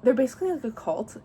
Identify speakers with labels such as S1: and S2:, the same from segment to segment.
S1: they're basically like a cult.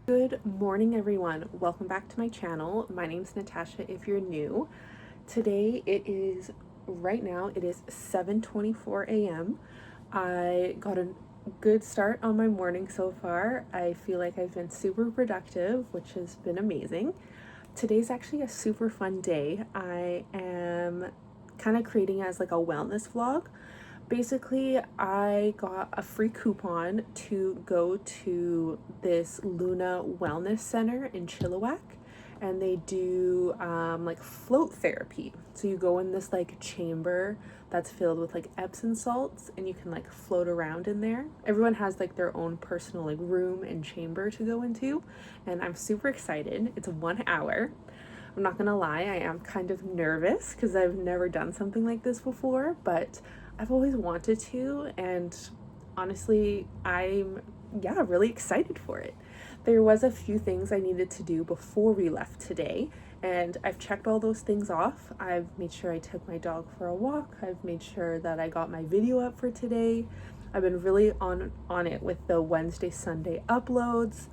S1: Good morning, everyone. Welcome back to my channel. My name's Natasha if you're new. Today right now it is 7:24 a.m. I got a good start on my morning so far. I feel like I've been super productive, which has been amazing. Today's actually a super fun day. I am kind of creating as like a wellness vlog. Basically, I got a free coupon to go to this Luna Wellness Center in Chilliwack, and they do like float therapy. So you go in this like chamber that's filled with like Epsom salts, and you can like float around in there. Everyone has like their own personal like room and chamber to go into, and I'm super excited. It's 1 hour. I'm not gonna lie, I am kind of nervous because I've never done something like this before, but I've always wanted to, and honestly, I'm really excited for it. There was a few things I needed to do before we left today, and I've checked all those things off. I've made sure I took my dog for a walk. I've made sure that I got my video up for today. I've been really on it with the Wednesday, Sunday uploads.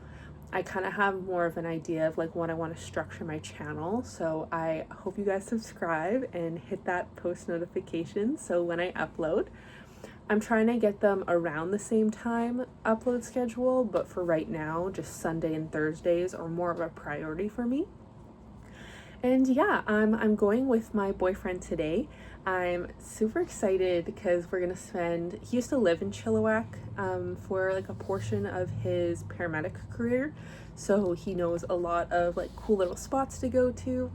S1: I kind of have more of an idea of like what I want to structure my channel, so I hope you guys subscribe and hit that post notification so when I upload. I'm trying to get them around the same time upload schedule, but for right now, just Sunday and Thursdays are more of a priority for me. And yeah, I'm going with my boyfriend today. I'm super excited because we're gonna spend, he used to live in Chilliwack for like a portion of his paramedic career. So he knows a lot of like cool little spots to go to.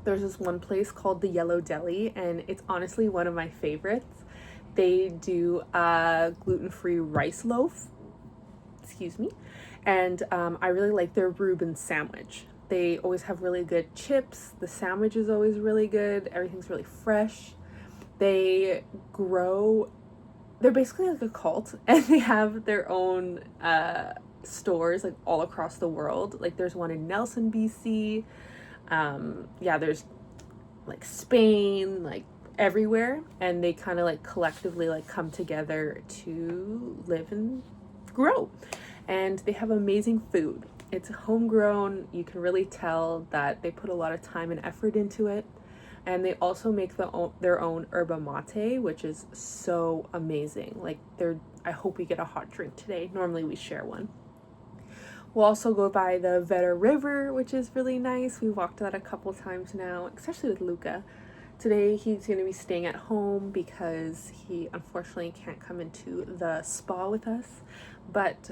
S1: There's this one place called the Yellow Deli, and it's honestly one of my favorites. They do a gluten-free rice loaf, excuse me, and I really like their Reuben sandwich. They always have really good chips. The sandwich is always really good. Everything's really fresh. They're basically like a cult, and they have their own stores like all across the world. Like there's one in Nelson, BC. There's like Spain, like everywhere, and they kind of like collectively like come together to live and grow. And they have amazing food. It's homegrown. You can really tell that they put a lot of time and effort into it. And they also make their own yerba mate, which is so amazing. Like I hope we get a hot drink today. Normally we share one. We'll also go by the Vedder River, which is really nice. We walked that a couple times now, especially with Luca. Today he's going to be staying at home because he unfortunately can't come into the spa with us. But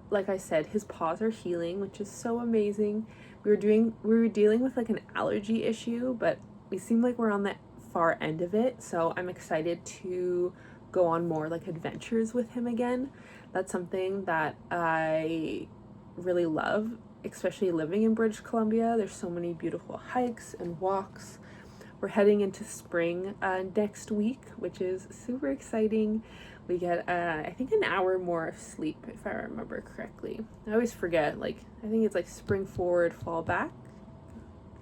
S1: like I said, his paws are healing, which is so amazing. We were dealing with like an allergy issue, but we seem like we're on the far end of it. So I'm excited to go on more like adventures with him again. That's something that I really love, especially living in British Columbia. There's so many beautiful hikes and walks. We're heading into spring next week, which is super exciting. We get, I think, an hour more of sleep, if I remember correctly. I always forget, like, I think it's like spring forward, fall back.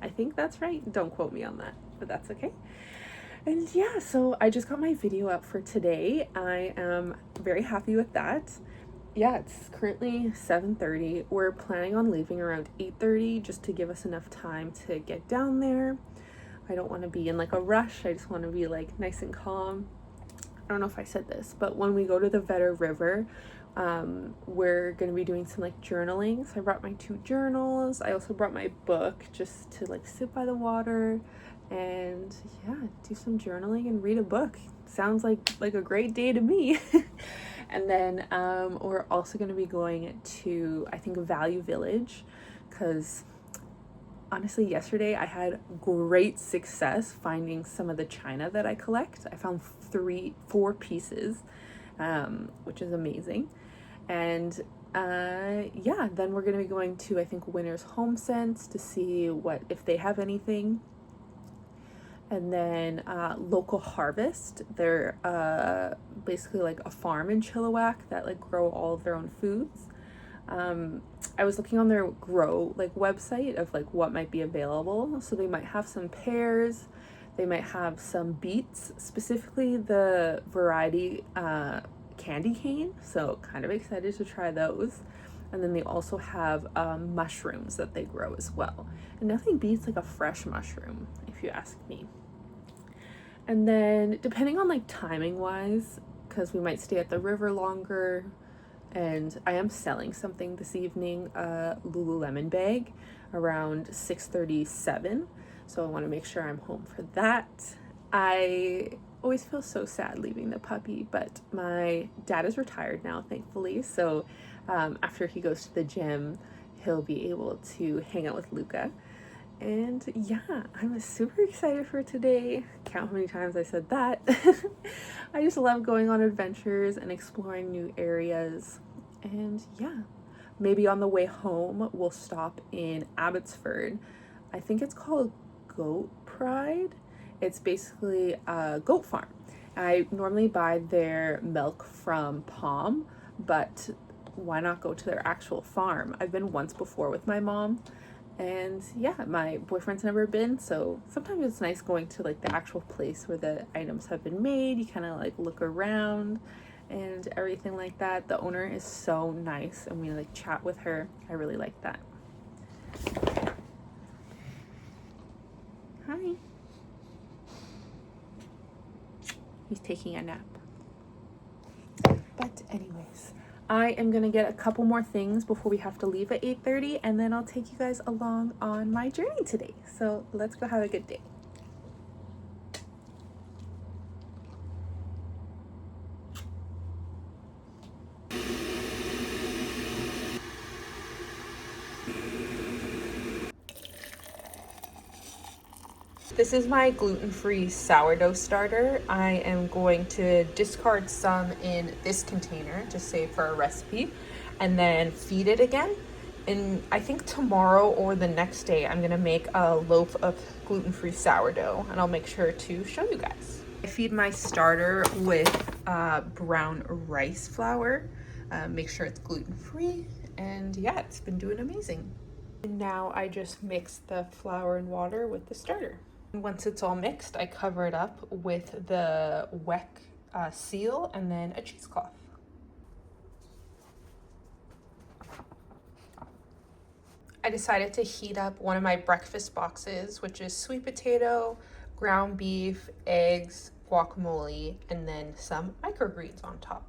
S1: I think that's right. Don't quote me on that, but that's okay. And yeah, so I just got my video up for today. I am very happy with that. yeah, it's currently 7:30. We're planning on leaving around 8:30 just to give us enough time to get down there. I don't want to be in like a rush. I just want to be like nice and calm. I don't know if I said this, but when we go to the Vedder River, we're going to be doing some like journaling. So I brought my 2 journals. I also brought my book just to like sit by the water and yeah, do some journaling and read a book. Sounds like a great day to me. And then we're also going to be going to, I think, Value Village, because honestly, yesterday I had great success finding some of the china that I collect. I found 4 pieces, which is amazing. And yeah, then we're going to be going to, I think, Winter's Home Sense to see if they have anything. And then Local Harvest, they're basically like a farm in Chilliwack that like grow all of their own foods. I was looking on their grow like website of like what might be available. So they might have some pears, they might have some beets, specifically the variety candy cane. So kind of excited to try those. And then they also have mushrooms that they grow as well. And nothing beats like a fresh mushroom, if you ask me. And then depending on like timing wise, because we might stay at the river longer, and I am selling something this evening, a Lululemon bag around 6:37. So I want to make sure I'm home for that. I always feel so sad leaving the puppy, but my dad is retired now, thankfully. So after he goes to the gym, he'll be able to hang out with Luca. And yeah, I'm super excited for today. Count how many times I said that. I just love going on adventures and exploring new areas. And yeah, maybe on the way home, we'll stop in Abbotsford. I think it's called Goat Pride. It's basically a goat farm. I normally buy their milk from Palm, but why not go to their actual farm? I've been once before with my mom, and yeah, my boyfriend's never been, so sometimes it's nice going to like the actual place where the items have been made. You kind of like look around and everything like that. The owner is so nice, and we like chat with her. I really like that. Hi. He's taking a nap. But anyways, I am gonna get a couple more things before we have to leave at 8:30, and then I'll take you guys along on my journey today. So let's go have a good day. This is my gluten-free sourdough starter. I am going to discard some in this container to save for a recipe and then feed it again. And I think tomorrow or the next day, I'm gonna make a loaf of gluten-free sourdough, and I'll make sure to show you guys. I feed my starter with brown rice flour. Make sure it's gluten-free, and yeah, it's been doing amazing. And now I just mix the flour and water with the starter. Once it's all mixed, I cover it up with the Weck seal and then a cheesecloth. I decided to heat up one of my breakfast boxes, which is sweet potato, ground beef, eggs, guacamole, and then some microgreens on top.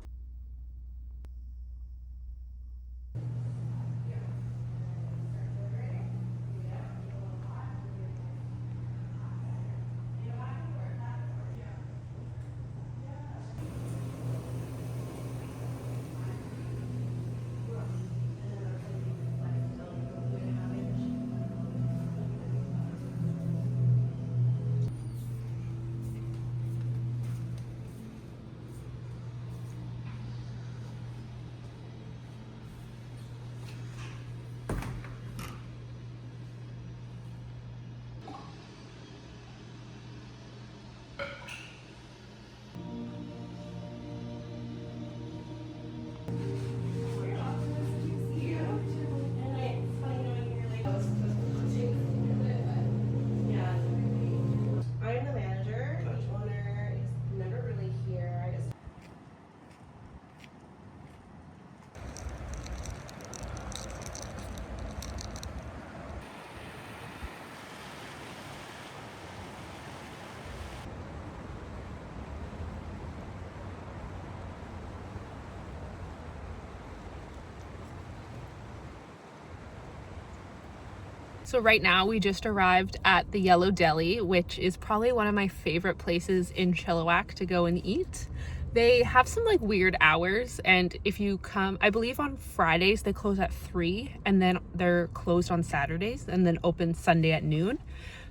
S1: So right now we just arrived at the Yellow Deli, which is probably one of my favorite places in Chilliwack to go and eat. They have some like weird hours, and if you come, I believe on Fridays they close at 3, and then they're closed on Saturdays and then open Sunday at noon.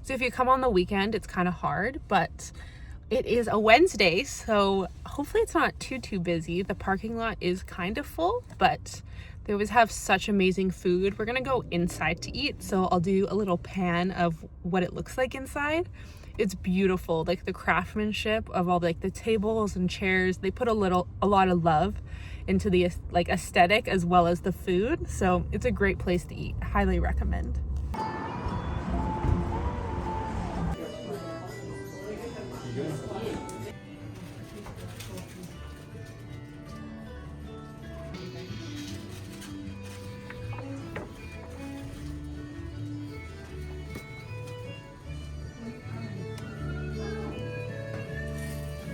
S1: So if you come on the weekend, it's kind of hard, but it is a Wednesday, so hopefully it's not too busy. The parking lot is kind of full, but they always have such amazing food. We're gonna go inside to eat, so I'll do a little pan of what it looks like inside. It's beautiful, like the craftsmanship of all like the tables and chairs. They put a lot of love into the like aesthetic as well as the food, so it's a great place to eat. Highly recommend.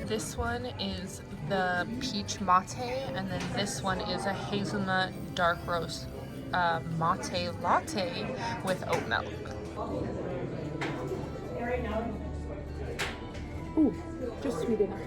S1: This one is the peach mate, and then this one is a hazelnut dark roast mate latte with oat milk. Ooh, just sweet enough.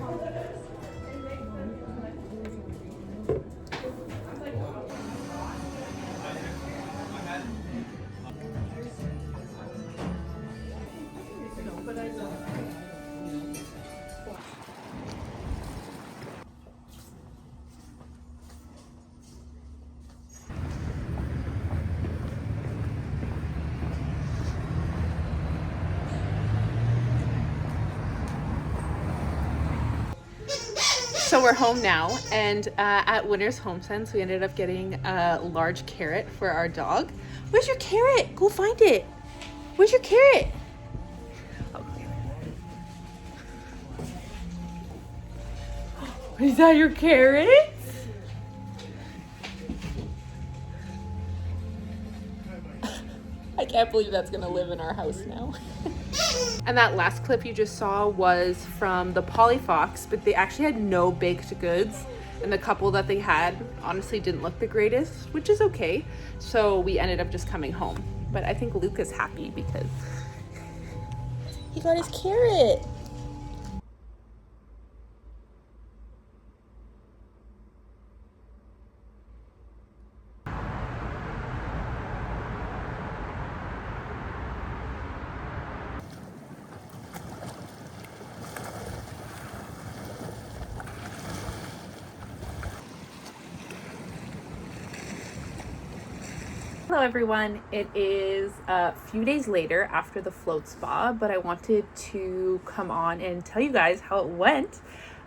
S1: So we're home now, and at Winter's Home Sense, we ended up getting a large carrot for our dog. Where's your carrot? Go find it. Where's your carrot? Okay. Is that your carrot? I can't believe that's gonna live in our house now. And that last clip you just saw was from the Polly Fox, but they actually had no baked goods, and the couple that they had honestly didn't look the greatest, which is okay. So we ended up just coming home. But I think Luke is happy because he got his carrot. Hello everyone, it is a few days later after the float spa, but I wanted to come on and tell you guys how it went.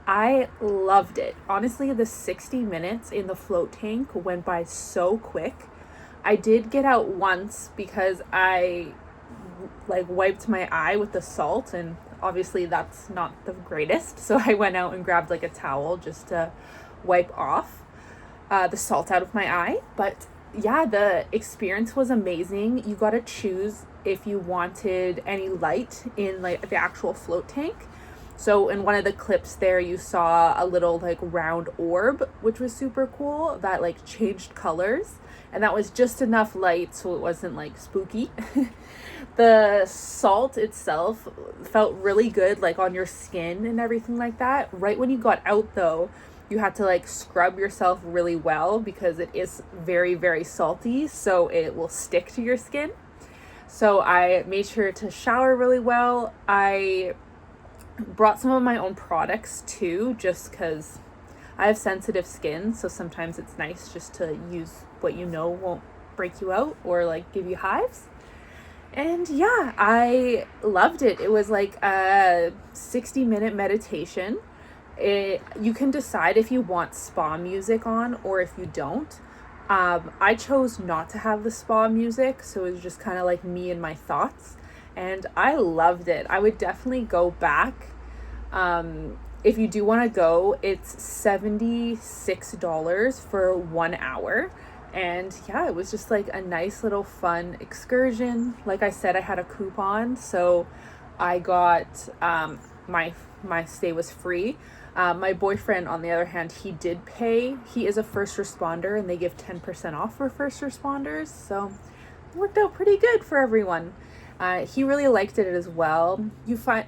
S1: I loved it. Honestly, the 60 minutes in the float tank went by so quick. I did get out once because I like wiped my eye with the salt, and obviously that's not the greatest. So I went out and grabbed like a towel just to wipe off the salt out of my eye. But yeah, the experience was amazing. You got to choose if you wanted any light in like the actual float tank. So in one of the clips there, you saw a little like round orb, which was super cool, that like changed colors, and that was just enough light so it wasn't like spooky. The salt itself felt really good, like on your skin and everything like that. Right when you got out though, you had to like scrub yourself really well because it is very, very salty, so it will stick to your skin. So I made sure to shower really well. I brought some of my own products too, just because I have sensitive skin, so sometimes it's nice just to use what you know won't break you out or like give you hives. And yeah, I loved it. It was like a 60-minute meditation. You can decide if you want spa music on or if you don't. I chose not to have the spa music, so it was just kind of like me and my thoughts, and I loved it. I would definitely go back. If you do want to go, it's $76 for 1 hour. And yeah, it was just like a nice little fun excursion. Like I said, I had a coupon, so I got my stay was free. My boyfriend, on the other hand, he did pay. He is a first responder, and they give 10% off for first responders. So worked out pretty good for everyone. He really liked it as well. You find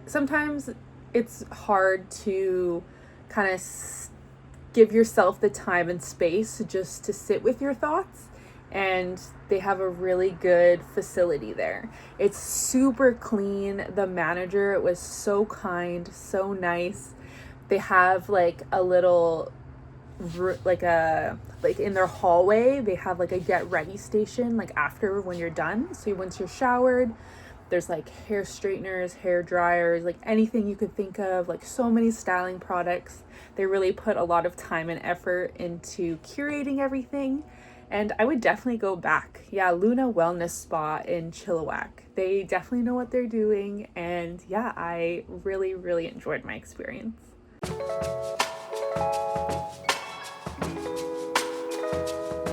S1: sometimes it's hard to kind of give yourself the time and space just to sit with your thoughts, and they have a really good facility there. It's super clean. The manager was so kind, so nice. They have like a little like in their hallway they have like a get ready station, like after when you're done. So once you're showered, there's like hair straighteners, hair dryers, like anything you could think of, like so many styling products. They really put a lot of time and effort into curating everything, and I would definitely go back. Yeah, Luna Wellness Spa in Chilliwack. They definitely know what they're doing, and yeah, I really enjoyed my experience.